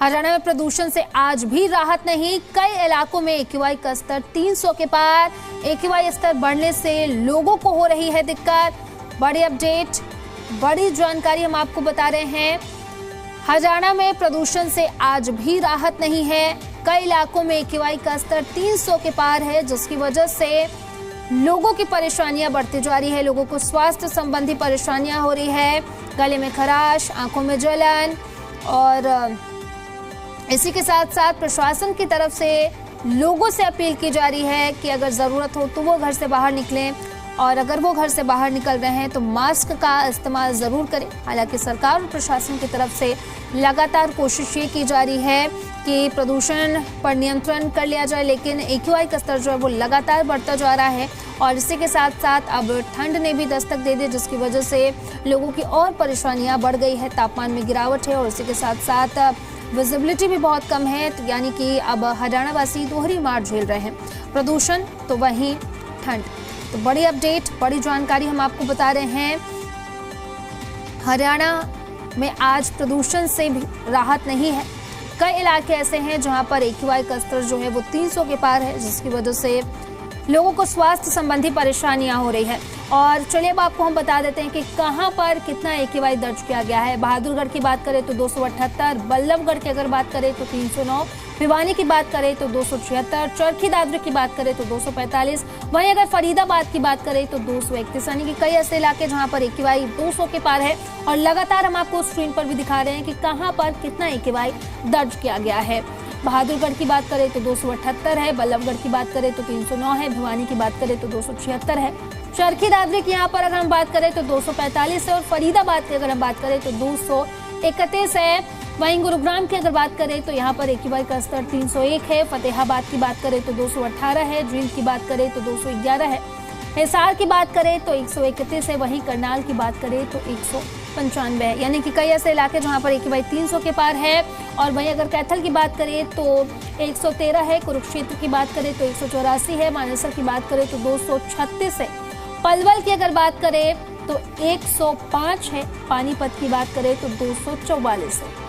हरियाणा में प्रदूषण से आज भी राहत नहीं। कई इलाकों में AQI का स्तर 300 के पार। AQI स्तर बढ़ने से लोगों को हो रही है दिक्कत। बड़ी अपडेट, बड़ी जानकारी हम आपको बता रहे हैं। हरियाणा में प्रदूषण से आज भी राहत नहीं है। कई इलाकों में AQI का स्तर 300 के पार है, जिसकी वजह से लोगों की परेशानियां बढ़ती जा रही है। लोगों को स्वास्थ्य संबंधी परेशानियां हो रही है, गले में खराश, आंखों में जलन, और इसी के साथ साथ प्रशासन की तरफ से लोगों से अपील की जा रही है कि अगर ज़रूरत हो तो वो घर से बाहर निकलें, और अगर वो घर से बाहर निकल रहे हैं तो मास्क का इस्तेमाल ज़रूर करें। हालांकि सरकार और प्रशासन की तरफ से लगातार कोशिश ये की जा रही है कि प्रदूषण पर नियंत्रण कर लिया जाए, लेकिन AQI का स्तर जो है वो लगातार बढ़ता जा रहा है। और इसी के साथ साथ अब ठंड ने भी दस्तक दे दी, जिसकी वजह से लोगों की और परेशानियाँ बढ़ गई है। तापमान में गिरावट है और इसी के साथ साथ विजिबिलिटी भी बहुत कम है, तो यानी कि अब हरियाणा वासी दोहरी मार झेल रहे हैं, प्रदूषण तो वहीं ठंड। तो बड़ी अपडेट, बड़ी जानकारी हम आपको बता रहे हैं। हरियाणा में आज प्रदूषण से भी राहत नहीं है। कई इलाके ऐसे हैं जहां पर AQI का स्तर जो है वो 300 के पार है, जिसकी वजह से लोगों को स्वास्थ्य संबंधी परेशानियां हो रही है। और चलिए अब आपको हम बता देते हैं कि कहां पर कितना AQI दर्ज किया गया है। बहादुरगढ़ की बात करें तो 278, बल्लभगढ़ की अगर बात करें तो 309, भिवानी की बात करें तो 276, चरखी दादरी की बात करें तो 245, वहीं अगर फरीदाबाद की बात करें तो 231। यानी कि कई ऐसे इलाके जहां पर AQI 200 के पार है, और लगातार हम आपको स्क्रीन पर भी दिखा रहे हैं कि कहां पर कितना AQI दर्ज किया गया है। बहादुरगढ़ की बात करें तो 278 है, बल्लभगढ़ की बात करें तो 309 है, भिवानी की बात करें तो 276 है, चरखी दादरी की यहाँ पर अगर हम बात करें तो 245 है, और फरीदाबाद की अगर हम बात करें तो 231 है। वहीं गुरुग्राम की अगर बात करें तो यहाँ पर AQI का स्तर 301 है। फतेहाबाद की बात करें तो 218 है, जींद की बात करें तो 211 है, हिसार की बात करें तो 131 है, वहीं करनाल की बात करें तो 195 है। यानी कि कई ऐसे इलाके जहां पर AQI 300 के पार है। और वहीं अगर कैथल की बात करें तो 113 है, कुरुक्षेत्र की बात करें तो 184 है, मानेसर की बात करें तो 236 है, पलवल की अगर बात करें तो 105 है, पानीपत की बात करें तो 244 है।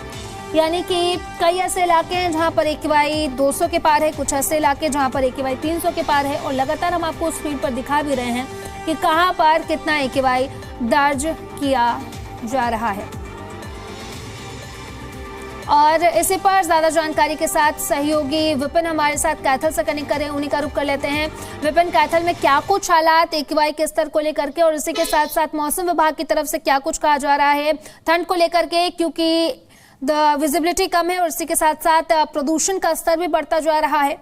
यानी कि कई ऐसे इलाके हैं जहां पर AQI 200 के पार है, कुछ ऐसे इलाके जहां पर AQI 300 के पार है, और लगातार हम आपको स्क्रीन पर दिखा भी रहे हैं कि कहां पर कितना AQI दर्ज किया जा रहा है। और इसी पर ज्यादा जानकारी के साथ सहयोगी विपिन हमारे साथ कैथल से कनेक्ट करें, उन्हीं का रुख कर लेते हैं। विपिन, कैथल में क्या कुछ हालात AQI के स्तर को लेकर के, और इसी के साथ साथ मौसम विभाग की तरफ से क्या कुछ कहा जा रहा है ठंड को लेकर के, क्योंकि विजिबिलिटी कम है और इसी के साथ साथ प्रदूषण का स्तर भी बढ़ता जा रहा है।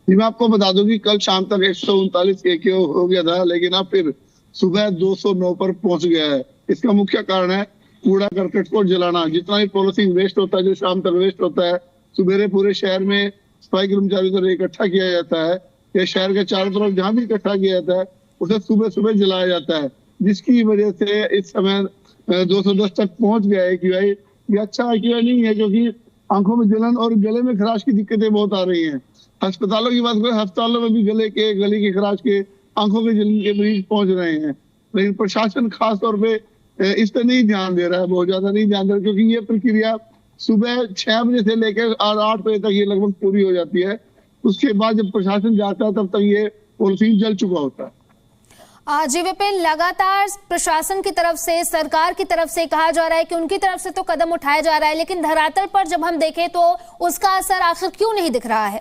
जी, मैं आपको बता दूं कि कल शाम तक 139 AQI हो गया था, लेकिन अब फिर सुबह 209 पर पहुंच गया है। इसका मुख्य कारण है कूड़ा करकट को जलाना। जितना भी पॉलिथीन वेस्ट होता है, जो शाम तक वेस्ट होता है, सुबेरे पूरे शहर में सफाई कर्मचारियों को इकट्ठा किया जाता है, या शहर के चारों तरफ जहां भी इकट्ठा किया जाता है उसे सुबह सुबह जलाया जाता है, जिसकी वजह से इस समय 210 तक पहुंच गया है AQI। ये अच्छा AQI नहीं है, क्योंकि आंखों में जलन और गले में खराश की दिक्कतें बहुत आ रही हैं। अस्पतालों की बात करें, अस्पतालों में भी गले की खराश के, आंखों के जलन के मरीज पहुंच रहे हैं, लेकिन प्रशासन खास तौर पे इस पर नहीं ध्यान दे रहा है, बहुत ज्यादा नहीं ध्यान दे रहा, क्योंकि ये प्रक्रिया सुबह 6 बजे से लेकर 8 बजे तक ये लगभग पूरी हो जाती है। उसके बाद जब प्रशासन जाता है तब तक ये पॉलिथीन जल चुका होता है। जी विपिन, लगातार प्रशासन की तरफ से, सरकार की तरफ से कहा जा रहा है कि उनकी तरफ से तो कदम उठाया जा रहा है, लेकिन धरातल पर जब हम देखें तो उसका असर आखिर क्यों नहीं दिख रहा है?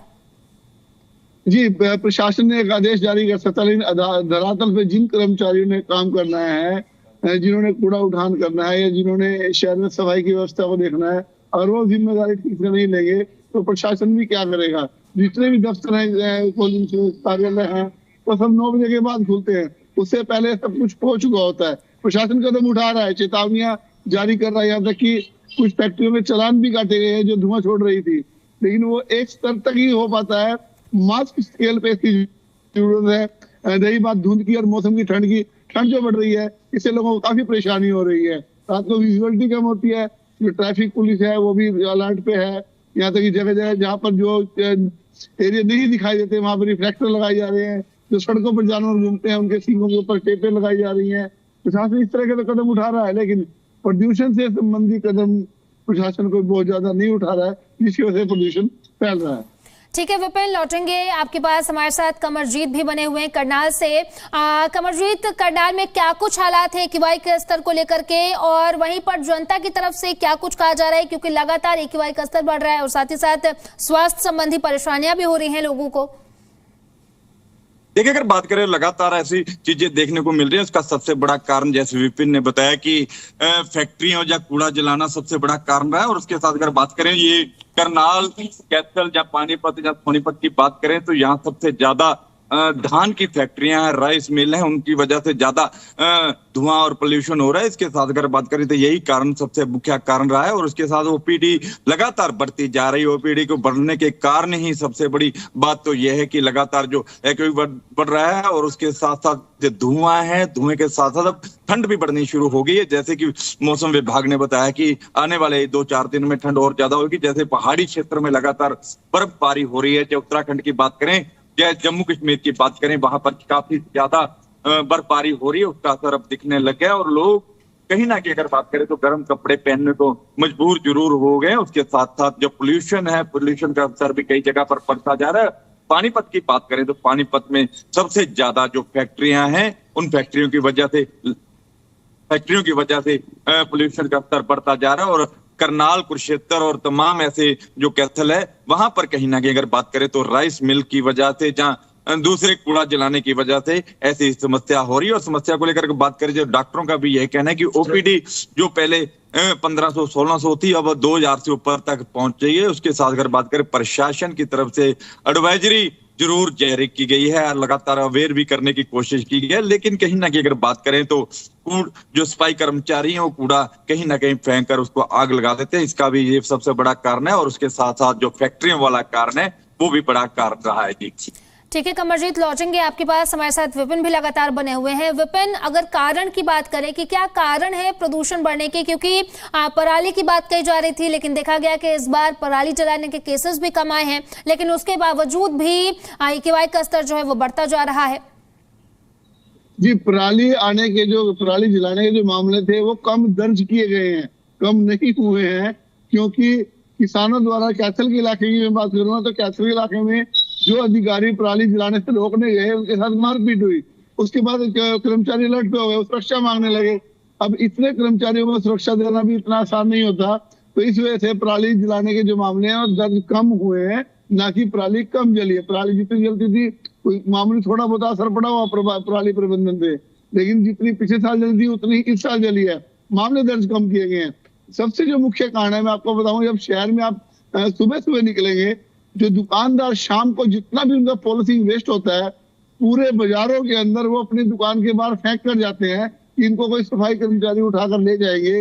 जी, प्रशासन ने एक आदेश जारी कर सकता, लेकिन धरातल पे जिन कर्मचारियों ने काम करना है, जिन्होंने कूड़ा उठान करना है, या जिन्होंने शहर में सफाई की व्यवस्था को देखना है, अगर वो जिम्मेदारी ठीक से नहीं लेंगे तो प्रशासन भी क्या करेगा। जितने भी दफ्तर हैं, कार्यालय हैं, वो सब 9 बजे के बाद खुलते हैं, उससे पहले सब कुछ हो चुका होता है। प्रशासन कदम उठा रहा है, चेतावनियां जारी कर रहा है, यहाँ तक कि कुछ फैक्ट्रियों में चालान भी काटे गए हैं जो धुआं छोड़ रही थी, लेकिन वो एक स्तर तक ही हो पाता है। मास्क स्केल पे इसकी जरूरत है। रही बात धुंध की और मौसम की, ठंड जो बढ़ रही है, इससे लोगों को काफी परेशानी हो रही है। रात को विजुअलिटी कम होती है, जो ट्रैफिक पुलिस है वो भी अलर्ट पे है। यहाँ तक कि जगह जगह जहाँ पर जो एरिया नहीं दिखाई देते वहां पर रिफ्लेक्टर लगाए जा रहे हैं। जो सड़कों पर जानवर घूमते हैं उनके सींगों के ऊपर टेपें लगाई जा रही हैं। प्रशासन इस तरह के तो कदम उठा रहा है, लेकिन प्रदूषण से संबंधी कदम प्रशासन कोई बहुत ज्यादा नहीं उठा रहा है, जिसकी वजह से प्रदूषण फैल रहा है। ठीक है विपिन, लौटेंगे आपके पास। हमारे साथ कमरजीत भी बने हुए हैं करनाल से। कमरजीत, करनाल में क्या कुछ हालात है AQI के स्तर को लेकर के, और वहीं पर जनता की तरफ से क्या कुछ कहा जा रहा है, क्योंकि लगातार AQI का स्तर बढ़ रहा है और साथ ही साथ स्वास्थ्य संबंधी परेशानियां भी हो रही हैं लोगों को। देखिए, अगर बात करें लगातार ऐसी चीजें देखने को मिल रही है, उसका सबसे बड़ा कारण जैसे विपिन ने बताया कि फैक्ट्रियों या कूड़ा जलाना सबसे बड़ा कारण रहा है। और उसके साथ अगर बात करें ये करनाल, कैथल या पानीपत या सोनीपत की बात करें तो यहाँ सबसे ज्यादा धान की फैक्ट्रियां हैं, राइस मिल है, उनकी वजह से ज्यादा धुआं और पोल्यूशन हो रहा है। इसके साथ अगर बात करें तो यही कारण सबसे मुख्य कारण रहा है। और उसके साथ ओपीडी लगातार बढ़ती जा रही है। ओपीडी को बढ़ने के कारण ही सबसे बड़ी बात तो यह है कि लगातार जो AQI बढ़ रहा है, और उसके साथ साथ जो धुआं है, धुएं के साथ साथ अब ठंड भी बढ़नी शुरू हो गई है। जैसे कि मौसम विभाग ने बताया कि आने वाले 2-4 दिन में ठंड और ज्यादा होगी। जैसे पहाड़ी क्षेत्र में लगातार बर्फबारी हो रही है, चाहे उत्तराखंड की बात करें या जम्मू कश्मीर की बात करें, वहां पर काफी ज्यादा बर्फबारी हो रही है, उसका असर अब दिखने लग गया। और लोग कहीं ना कहीं अगर बात करें तो गर्म कपड़े पहनने को मजबूर जरूर हो गए। उसके साथ साथ जो पोल्यूशन है, पोल्यूशन का असर भी कई जगह पर पड़ता जा रहा है। पानीपत की बात करें तो पानीपत में सबसे ज्यादा जो फैक्ट्रियां हैं, उन फैक्ट्रियों की वजह से पोल्यूशन का स्तर बढ़ता जा रहा है। और करनाल, कुरुक्षेत्र और तमाम ऐसे जो कैथल है, वहां पर कहीं ना कहीं अगर बात करें तो राइस मिल की वजह से, जहां दूसरे कूड़ा जलाने की वजह से ऐसी समस्या हो रही है। और समस्या को लेकर बात करें जो डॉक्टरों का भी यह कहना है कि ओपीडी जो पहले 1500-1600 थी, अब 2000 से ऊपर तक पहुंच गई है। उसके साथ अगर बात करें प्रशासन की तरफ से एडवाइजरी जरूर जारी की गई है, लगातार अवेयर भी करने की कोशिश की गई है। लेकिन कहीं ना कहीं अगर बात करें तो जो सफाई कर्मचारी हैं वो कूड़ा कहीं ना कहीं फेंक कर उसको आग लगा देते हैं। इसका भी ये सबसे बड़ा कारण है। और उसके साथ साथ जो फैक्ट्रियों वाला कारण है वो भी बड़ा कारण रहा है। जी ठीक है कमरजीत, लौटेंगे आपके पास। हमारे साथ विपिन भी लगातार बने हुए हैं। विपिन, अगर कारण की बात करें कि क्या कारण है प्रदूषण बढ़ने के, क्योंकि पराली की बात कही जा रही थी, लेकिन देखा गया कि इस बार पराली जलाने के केसेस भी कम आए हैं, लेकिन उसके बावजूद भी AQI का स्तर जो है वो बढ़ता जा रहा है। जी, पराली जलाने के जो मामले थे वो कम दर्ज किए गए हैं, कम नहीं हुए हैं। क्योंकि किसानों द्वारा कैथल के इलाके की मैं बात करूंगा तो कैथल के इलाके में जो अधिकारी पराली जलाने से रोकने गए उनके साथ मारपीट हुई। उसके बाद कर्मचारी अलर्ट पे हो गए, सुरक्षा मांगने लगे। अब इतने कर्मचारियों को सुरक्षा देना भी इतना आसान नहीं होता, तो इस वजह से पराली जलाने के जो मामले हैं दर्ज कम हुए हैं, ना कि पराली कम जली है। पराली जितनी जलती थी कोई मामूली थोड़ा बहुत असर पड़ा हुआ पराली प्रबंधन पे, लेकिन जितनी पिछले साल जली थी उतनी इस साल जली है। मामले दर्ज कम किए गए हैं। सबसे जो मुख्य कारण है मैं आपको बताऊं, जब शहर में आप सुबह सुबह निकलेंगे, जो दुकानदार शाम को जितना भी उनका पॉलिथीन वेस्ट होता है पूरे बाजारों के अंदर वो अपनी दुकान के बाहर फेंक कर जाते हैं कि इनको कोई सफाई कर्मचारी उठाकर ले जाएंगे।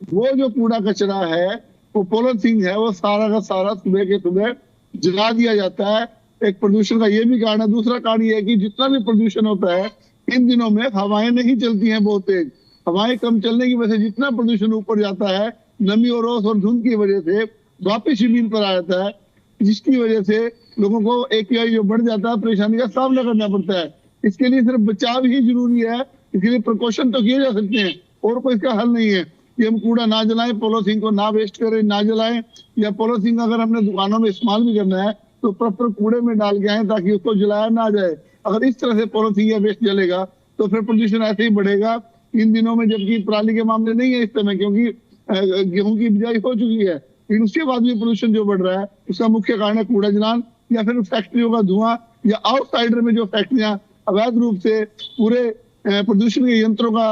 वो जो कूड़ा कचरा है, वो पॉलिथीन है, वो सारा का सारा सुबह के सुबह जला दिया जाता है। एक प्रदूषण का ये भी कारण है। दूसरा कारण ये है कि जितना भी प्रदूषण होता है इन दिनों में हवाएं नहीं चलती हैं बहुत तेज। हवाएं कम चलने की वजह से जितना प्रदूषण ऊपर जाता है, नमी और ओस और धुंध की वजह से वापस जमीन पर आ जाता है, जिसकी वजह से लोगों को AQI जो बढ़ जाता है, परेशानी का सामना करना पड़ता है। इसके लिए सिर्फ बचाव ही जरूरी है। इसके लिए प्रिकॉशन तो किए जा सकते हैं और कोई इसका हल नहीं है कि हम कूड़ा ना जलाएं, पॉलिथीन को ना वेस्ट करें, ना जलाएं, या पॉलिथीन अगर हमने दुकानों में इस्तेमाल भी करना है तो प्रॉपर कूड़े में डाल के आए ताकि उसको जलाया ना जाए। अगर इस तरह से पॉलिथीन या वेस्ट जलेगा तो फिर प्रदूषण ऐसे ही बढ़ेगा। इन दिनों में जबकि पराली के मामले नहीं है इस समय, क्योंकि गेहूं की बिजाई हो चुकी है, लेकिन उसके बाद भी पोल्यूशन जो बढ़ रहा है उसका मुख्य कारण है कूड़ा जलान, या फिर फैक्ट्रियों का धुआं, या आउटसाइडर में जो फैक्ट्रियां अवैध रूप से पूरे प्रदूषण के यंत्रों का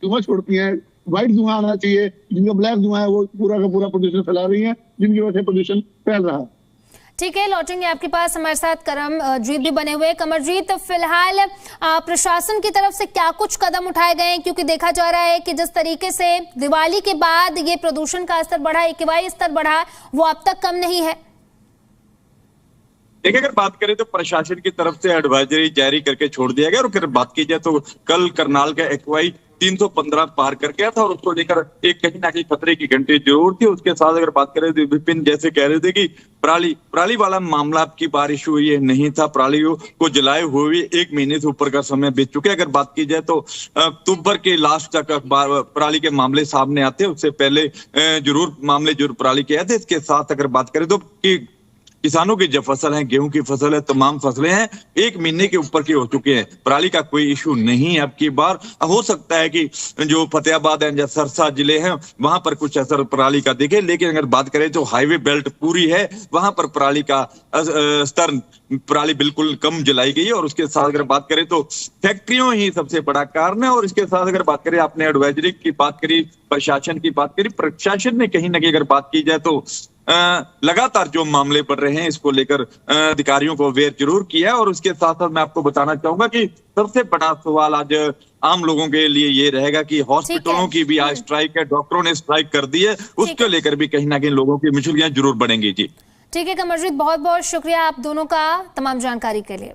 धुआं छोड़ती हैं। व्हाइट धुआं आना चाहिए, जिनका ब्लैक धुआं है वो पूरा का पूरा प्रदूषण फैला रही है, जिनकी वजह से प्रदूषण फैल रहा है। ठीक है, लौटेंगे आपके पास। हमारे साथ कमरजीत भी बने हुए। कमरजीत, फिलहाल प्रशासन की तरफ से क्या कुछ कदम उठाए गए हैं, क्योंकि देखा जा रहा है कि जिस तरीके से दिवाली के बाद ये प्रदूषण का स्तर बढ़ा, AQI स्तर बढ़ा, वो अब तक कम नहीं है। देखिए, अगर बात करें तो प्रशासन की तरफ से एडवाइजरी जारी करके छोड़ दिया गया। और अगर बात की जाए तो कल करनाल का AQI 315 पार कर गया था और उसको लेकर एक कहीं ना कहीं खतरे की घंटी जरूर थी। उसके साथ अगर बात करें तो विपिन जैसे कह रहे थे कि पराली वाला मामला आपकी बारिश हुई है, नहीं था। पराली को जलाए हुए 1 महीने से ऊपर का समय बीत चुके। अगर बात की जाए तो अक्टूबर के लास्ट तक पराली के मामले सामने आते हैं, उससे पहले जरूर मामले जरूर पराली के आए थे। इसके साथ अगर बात करें तो कि किसानों की जो फसल है, गेहूं की फसल है, तमाम फसलें हैं 1 महीने के ऊपर के हो चुके हैं। पराली का कोई इशू नहीं है अब की बार। हो सकता है कि जो फतेहाबाद है या सरसा जिले हैं वहां पर कुछ असर पराली का दिखे, लेकिन अगर बात करें तो हाईवे बेल्ट पूरी है, वहां पर पराली का स्तर पराली बिल्कुल कम जलाई गई है। और उसके साथ अगर बात करें तो फैक्ट्रियों ही सबसे बड़ा कारण है। और इसके साथ अगर बात करें, आपने एडवाइजरी की बात करी, प्रशासन की बात करी, प्रशासन ने कहीं ना कहीं अगर बात की जाए तो लगातार जो मामले बढ़ रहे हैं इसको लेकर अधिकारियों को अवेयर जरूर किया। और उसके साथ साथ मैं आपको बताना चाहूंगा कि सबसे बड़ा सवाल आज आम लोगों के लिए ये रहेगा कि हॉस्पिटलों की भी आज स्ट्राइक है, डॉक्टरों ने स्ट्राइक कर दी है, उसको लेकर भी कहीं ना कहीं लोगों की मुश्किलें जरूर बढ़ेंगी। जी ठीक है कमरजीत, बहुत बहुत शुक्रिया आप दोनों का तमाम जानकारी के लिए।